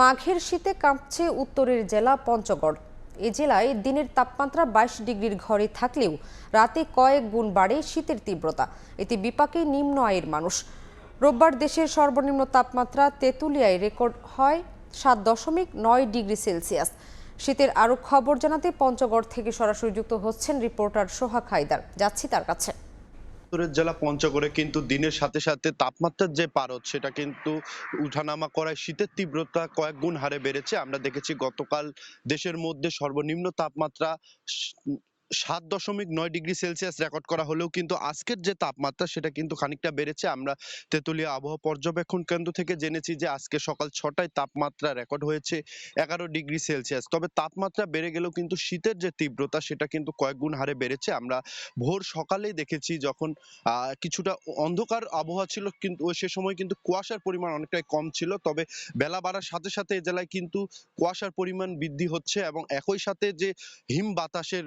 মাঘের শীতে কাঁপছে উত্তরের জেলা পঞ্চগড়। এ জেলায় দিনের তাপমাত্রা 22 ডিগ্রির ঘরে থাকলেও রাতে কয়েক গুণ বাড়ে শীতের তীব্রতা। এতে বিপাকে নিম্ন আয়ের মানুষ। রোববার দেশের সর্বনিম্ন তাপমাত্রা তেঁতুলিয়ায় রেকর্ড হয় 7.9 ডিগ্রি সেলসিয়াস। শীতের আরও খবর জানাতে পঞ্চগড় থেকে সরাসরি যুক্ত হচ্ছেন রিপোর্টার সোহাগ হায়দার। যাচ্ছি তার কাছে। উত্তরের জেলা পঞ্চগড়ে কিন্তু দিনের সাথে সাথে তাপমাত্রার যে পারদ সেটা কিন্তু উঠানামা করায় শীতের তীব্রতা কয়েক গুণ হারে বেড়েছে। আমরা দেখেছি গতকাল দেশের মধ্যে সর্বনিম্ন তাপমাত্রা 7.9 ডিগ্রি সেলসিয়াস রেকর্ড করা হলেও কিন্তু আজকের যে তাপমাত্রা সেটা কিন্তু খানিকটা বেড়েছে। আমরা তেঁতুলিয়া আবহাওয়া পর্যবেক্ষণ কেন্দ্র থেকে জেনেছি যে আজকে সকাল 6টায় তাপমাত্রা রেকর্ড হয়েছে 11 ডিগ্রি সেলসিয়াস। তবে তাপমাত্রা বেড়ে গেলেও কিন্তু শীতের যে তীব্রতা সেটা কিন্তু কয়েক গুণ হারে বেড়েছে। আমরা ভোর সকালেই দেখেছি যখন কিছুটা অন্ধকার আবহাওয়া ছিল, কিন্তু সে সময় কিন্তু কুয়াশার পরিমাণ অনেকটাই কম ছিল। তবে বেলা বাড়ার সাথে সাথে এ জেলায় কিন্তু কুয়াশার পরিমাণ বৃদ্ধি হচ্ছে এবং একই সাথে যে হিম বাতাসের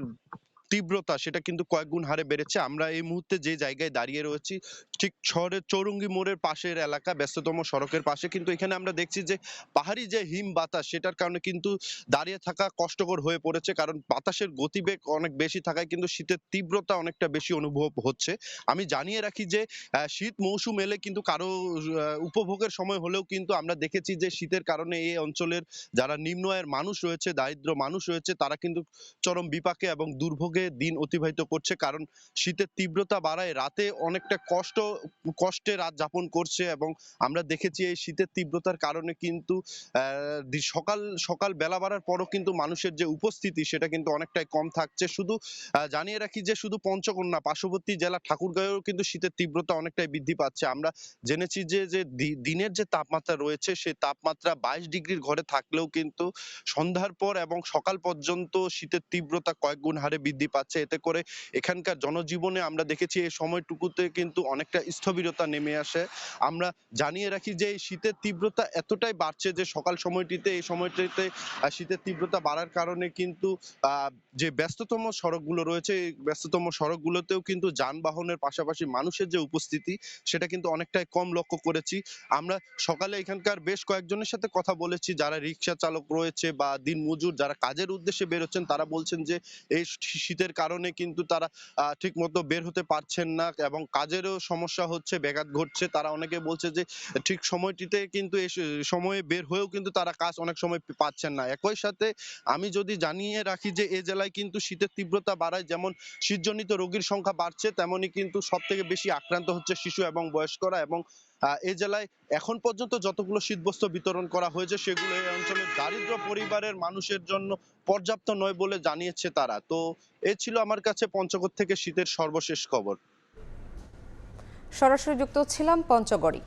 তীব্রতা সেটা কিন্তু কয়েক গুণ হারে বেড়েছে। আমরা এই মুহূর্তে যে জায়গায় দাঁড়িয়ে রয়েছি ঠিক শহরের চৌরঙ্গি মোড়ের পাশের এলাকা, ব্যস্ততম সড়কের পাশে, কিন্তু এখানে আমরা দেখছি যে পাহাড়ি যে হিম বাতাস সেটার কারণে কিন্তু দাঁড়িয়ে থাকা কষ্টকর হয়ে পড়েছে, কারণ বাতাসের গতিবেগ অনেক বেশি থাকায় কিন্তু শীতের তীব্রতা অনেকটা বেশি অনুভব হচ্ছে। আমি জানিয়ে রাখি যে শীত মৌসুম এলে কিন্তু কারো উপভোগের সময় হলেও কিন্তু আমরা দেখেছি যে শীতের কারণে এই অঞ্চলের যারা নিম্ন আয়ের মানুষ রয়েছে, দারিদ্র মানুষ রয়েছে, তারা কিন্তু চরম বিপাকে এবং দুর্ভোগে দিন অতিবাহিত করছে। কারণ শীতের তীব্রতা বাড়ায় রাতে অনেকটা কষ্টে রাত যাপন করছে এবং আমরা দেখেছি এই শীতের তীব্রতার কারণে কিন্তু সকাল সকাল বেলা বাড়ার পরও কিন্তু মানুষের যে উপস্থিতি সেটা কিন্তু অনেকটাই কম থাকছে। শুধু জানিয়ে রাখি যে শুধু পঞ্চগড় না, পার্শ্ববর্তী জেলা ঠাকুরগাঁয়েও কিন্তু শীতের তীব্রতা অনেকটাই বৃদ্ধি পাচ্ছে। আমরা জেনেছি যে যে দিনের যে তাপমাত্রা রয়েছে সেই তাপমাত্রা 22 ডিগ্রির ঘরে থাকলেও কিন্তু সন্ধ্যার পর এবং সকাল পর্যন্ত শীতের তীব্রতা কয়েক গুণ হারে বৃদ্ধি পাচ্ছে। এতে করে এখানকার জনজীবনে আমরা দেখেছি এই সময়টুকুতে কিন্তু অনেকটা স্থবিরতা নেমে আসে। আমরা জানিয়ে রাখি যে এই শীতের তীব্রতা এতটাই বাড়ছে যে সকাল সময়টিতে এই সময়টিতে শীতের তীব্রতা বাড়ার কারণে কিন্তু যে ব্যস্ততম সড়কগুলো রয়েছে এই ব্যস্ততম সড়কগুলোতেও কিন্তু যানবাহনের পাশাপাশি মানুষের যে উপস্থিতি সেটা কিন্তু অনেকটাই কম লক্ষ্য করেছি। আমরা সকালে এখানকার বেশ কয়েকজনের সাথে কথা বলেছি যারা রিক্সা চালক রয়েছে বা দিনমজুর যারা কাজের উদ্দেশ্যে বেরোচ্ছেন, তারা বলছেন যে এই শীতের কারণে কিন্তু তারা ঠিক মতো বের হতে পারছেন না এবং কাজেরও সমস্যা হচ্ছে, ব্যাঘাত ঘটছে। তারা অনেকে বলছে যে ঠিক সময়টিতে কিন্তু এই সময়ে বের হয়েও কিন্তু তারা কাজ অনেক সময় পাচ্ছেন না। একই সাথে আমি যদি জানিয়ে রাখি যে এই জেলায় কিন্তু শীতের তীব্রতা বাড়ায় যেমন শীতজনিত রোগীর সংখ্যা বাড়ছে, তেমনি কিন্তু সব থেকে বেশি আক্রান্ত হচ্ছে শিশু এবং বয়স্করা। এবং এই জেলায় এখন পর্যন্ত যতগুলো শীতবস্ত্র বিতরণ করা হয়েছে সেগুলো এই অঞ্চলের দারিদ্র পরিবারের মানুষের জন্য পর্যাপ্ত নয় বলে জানিয়েছে তারা। তো এ ছিল আমার কাছে পঞ্চগড় থেকে শীতের সর্বশেষ খবর। সরাসরি যুক্ত ছিলাম পঞ্চগড়ে।